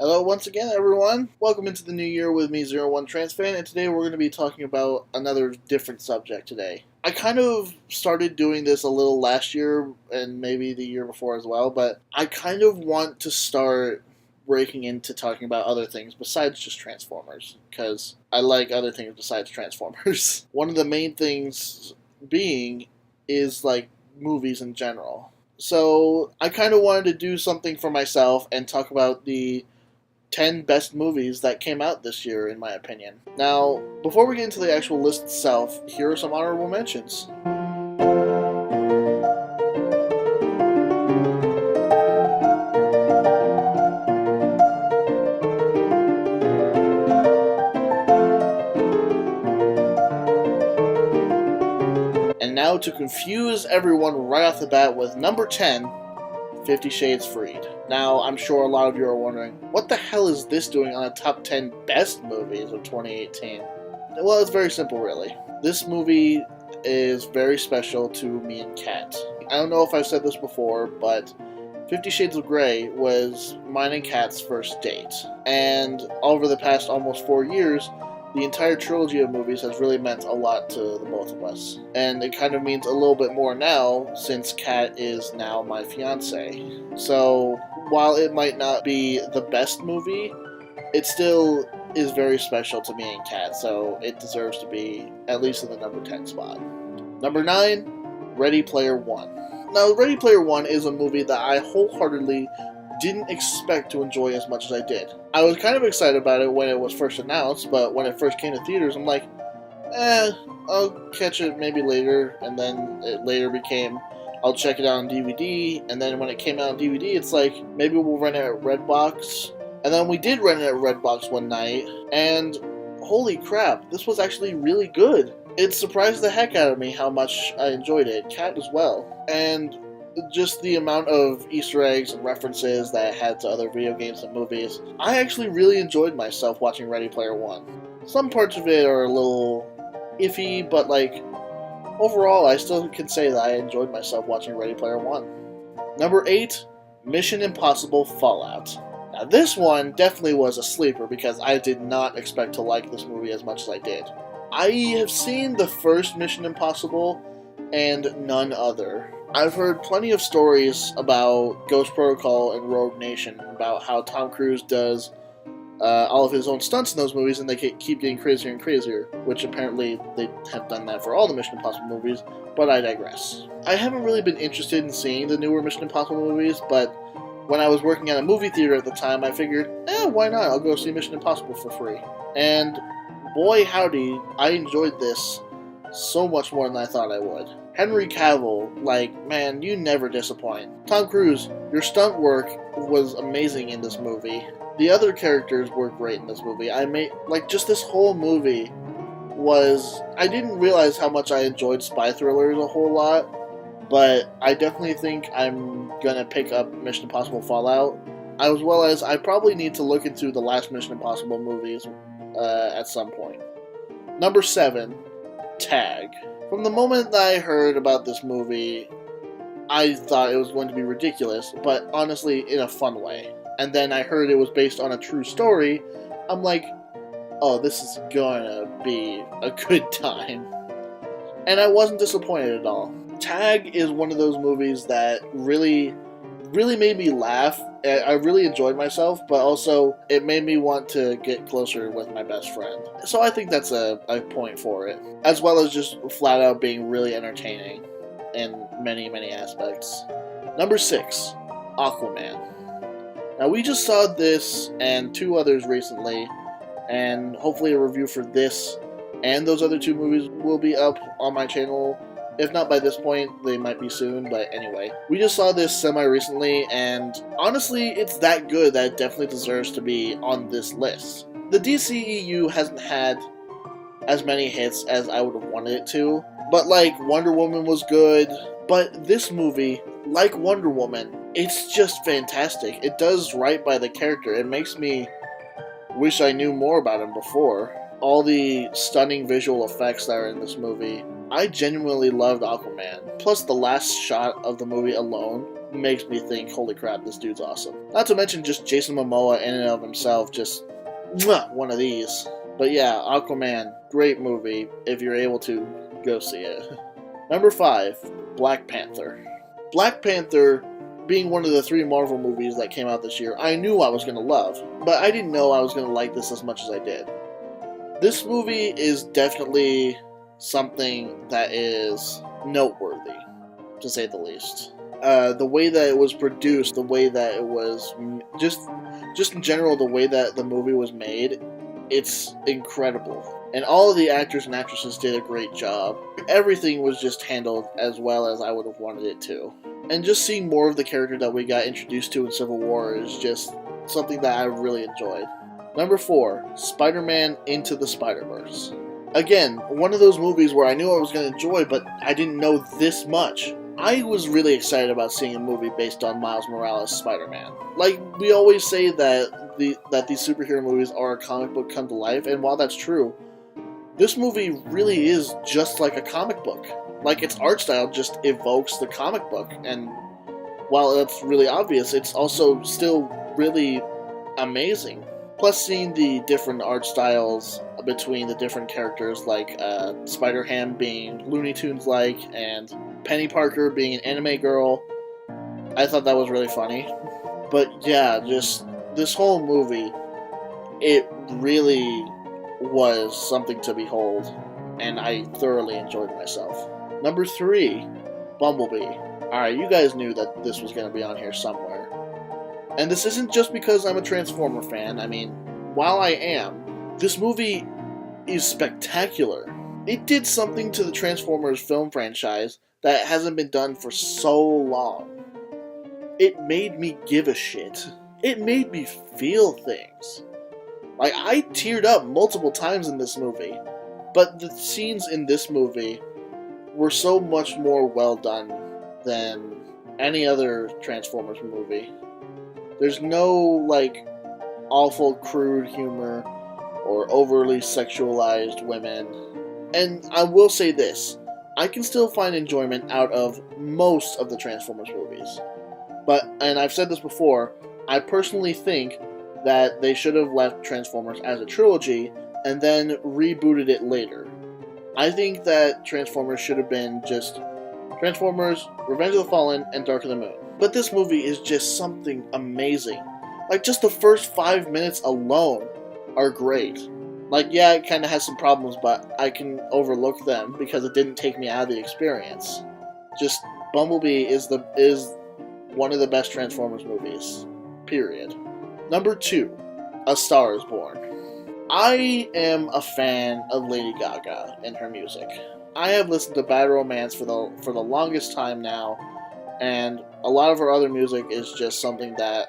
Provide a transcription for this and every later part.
Hello once again, everyone. Welcome into the new year with me, 01TRANSFAN, and today we're going to be talking about another different subject today. I kind of started doing this a little last year and maybe the year before as well, but I kind of want to start breaking into talking about other things besides just Transformers, because I like other things besides Transformers. One of the main things being is like movies in general. So I kind of wanted to do something for myself and talk about the 10 best movies that came out this year, in my opinion. Now, before we get into the actual list itself, here are some honorable mentions. And now to confuse everyone right off the bat with number 10, 50 Shades Freed. Now, I'm sure a lot of you are wondering, what the hell is this doing on the top 10 best movies of 2018? Well, it's very simple, really. This movie is very special to me and Kat. I don't know if I've said this before, but 50 Shades of Grey was mine and Kat's first date. And over the past almost 4 years, the entire trilogy of movies has really meant a lot to the both of us. And it kind of means a little bit more now, since Kat is now my fiance. So, while it might not be the best movie, it still is very special to me and Kat, so it deserves to be at least in the number 10 spot. Number 9, Ready Player One. Now, Ready Player One is a movie that I wholeheartedly didn't expect to enjoy as much as I did. I was kind of excited about it when it was first announced, but when it first came to theaters, I'm like, I'll catch it maybe later, and then it later became, I'll check it out on DVD, and then when it came out on DVD, it's like, maybe we'll rent it at Redbox, and then we did rent it at Redbox one night, and holy crap, this was actually really good. It surprised the heck out of me how much I enjoyed it, Kat as well, and just the amount of Easter eggs and references that it had to other video games and movies. I actually really enjoyed myself watching Ready Player One. Some parts of it are a little iffy, but like, overall I still can say that I enjoyed myself watching Ready Player One. Number 8, Mission Impossible Fallout. Now this one definitely was a sleeper because I did not expect to like this movie as much as I did. I have seen the first Mission Impossible and none other. I've heard plenty of stories about Ghost Protocol and Rogue Nation, about how Tom Cruise does all of his own stunts in those movies, and they keep getting crazier and crazier, which apparently they have done that for all the Mission Impossible movies, but I digress. I haven't really been interested in seeing the newer Mission Impossible movies, but when I was working at a movie theater at the time, I figured, why not? I'll go see Mission Impossible for free. And boy howdy, I enjoyed this so much more than I thought I would. Henry Cavill, man, you never disappoint. Tom Cruise, your stunt work was amazing in this movie. The other characters were great in this movie. Just this whole movie was... I didn't realize how much I enjoyed spy thrillers a whole lot, but I definitely think I'm gonna pick up Mission Impossible Fallout, as well as I probably need to look into the last Mission Impossible movies at some point. Number 7, Tag. From the moment that I heard about this movie, I thought it was going to be ridiculous, but honestly, in a fun way. And then I heard it was based on a true story. I'm like, oh, this is gonna be a good time. And I wasn't disappointed at all. Tag is one of those movies that really made me laugh. I really enjoyed myself, but also it made me want to get closer with my best friend. So I think that's a point for it. As well as just flat out being really entertaining in many, many aspects. Number 6, Aquaman. Now we just saw this and 2 others recently, and hopefully a review for this and those other 2 movies will be up on my channel. If not by this point, they might be soon, but anyway. We just saw this semi-recently, and honestly, it's that good that it definitely deserves to be on this list. The DCEU hasn't had as many hits as I would have wanted it to, but Wonder Woman was good, but this movie, like Wonder Woman, it's just fantastic. It does right by the character. It makes me wish I knew more about him before. All the stunning visual effects that are in this movie. I genuinely loved Aquaman. Plus, the last shot of the movie alone makes me think, holy crap, this dude's awesome. Not to mention just Jason Momoa in and of himself, just one of these. But yeah, Aquaman, great movie. If you're able to, go see it. Number 5, Black Panther. Black Panther, being one of the 3 Marvel movies that came out this year, I knew I was going to love, but I didn't know I was going to like this as much as I did. This movie is definitely something that is noteworthy, to say the least. The way that it was produced, the way that it was, just in general, the way that the movie was made, it's incredible. And all of the actors and actresses did a great job. Everything was just handled as well as I would have wanted it to. And just seeing more of the character that we got introduced to in Civil War is just something that I really enjoyed. Number 4, Spider-Man Into the Spider-Verse. Again, one of those movies where I knew I was going to enjoy, but I didn't know this much. I was really excited about seeing a movie based on Miles Morales' Spider-Man. Like, we always say that these superhero movies are a comic book come to life, and while that's true, this movie really is just like a comic book. Like, its art style just evokes the comic book, and while that's really obvious, it's also still really amazing. Plus, seeing the different art styles between the different characters, like Spider-Ham being Looney Tunes-like, and Penny Parker being an anime girl, I thought that was really funny. But yeah, just this whole movie, it really was something to behold, and I thoroughly enjoyed myself. Number 3, Bumblebee. Alright, you guys knew that this was going to be on here somewhere. And this isn't just because I'm a Transformer fan. I mean, while I am, this movie is spectacular. It did something to the Transformers film franchise that hasn't been done for so long. It made me give a shit. It made me feel things. Like, I teared up multiple times in this movie, but the scenes in this movie were so much more well done than any other Transformers movie. There's no, like, awful crude humor or overly sexualized women. And I will say this, I can still find enjoyment out of most of the Transformers movies. But, and I've said this before, I personally think that they should have left Transformers as a trilogy and then rebooted it later. I think that Transformers should have been just Transformers, Revenge of the Fallen, and Dark of the Moon. But this movie is just something amazing. Like, just the first 5 minutes alone are great. Like, yeah, it kind of has some problems, but I can overlook them because it didn't take me out of the experience. Just, Bumblebee is one of the best Transformers movies. Period. Number 2, A Star is Born. I am a fan of Lady Gaga and her music. I have listened to Bad Romance for the longest time now, and a lot of her other music is just something that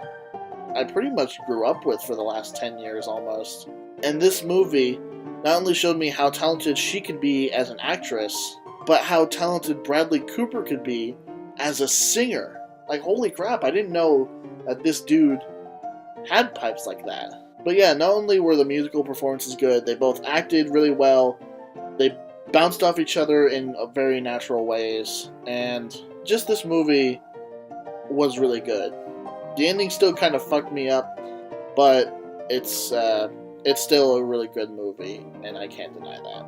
I pretty much grew up with for the last 10 years almost. And this movie not only showed me how talented she could be as an actress, but how talented Bradley Cooper could be as a singer. Like, holy crap, I didn't know that this dude had pipes like that. But yeah, not only were the musical performances good, they both acted really well, they bounced off each other in very natural ways, and just this movie was really good. The ending still kind of fucked me up, but it's still a really good movie, and I can't deny that.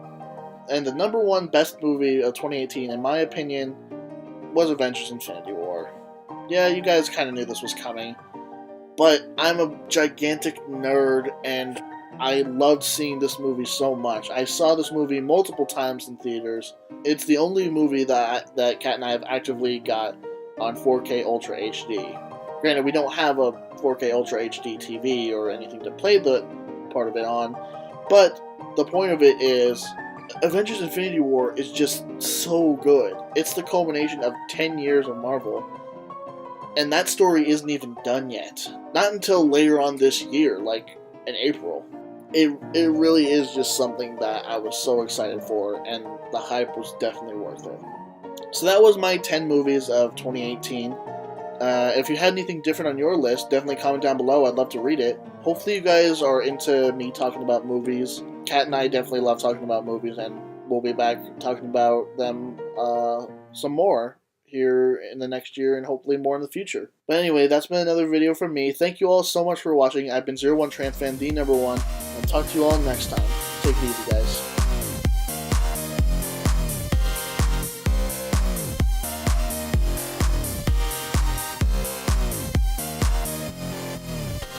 And the number 1 best movie of 2018, in my opinion, was Avengers Infinity War. Yeah, you guys kind of knew this was coming, but I'm a gigantic nerd, and I loved seeing this movie so much. I saw this movie multiple times in theaters. It's the only movie that Kat and I have actively got on 4K Ultra HD. Granted, we don't have a 4K Ultra HD TV or anything to play the part of it on, but the point of it is, Avengers Infinity War is just so good. It's the culmination of 10 years of Marvel, and that story isn't even done yet. Not until later on this year, like in April. It really is just something that I was so excited for, and the hype was definitely worth it. So that was my 10 movies of 2018. If you had anything different on your list, definitely comment down below. I'd love to read it. Hopefully you guys are into me talking about movies. Kat and I definitely love talking about movies, and we'll be back talking about them some more here in the next year and hopefully more in the future. But anyway, that's been another video from me. Thank you all so much for watching. I've been 01TRANSFAN, the #1, and talk to you all next time. Take it easy, guys.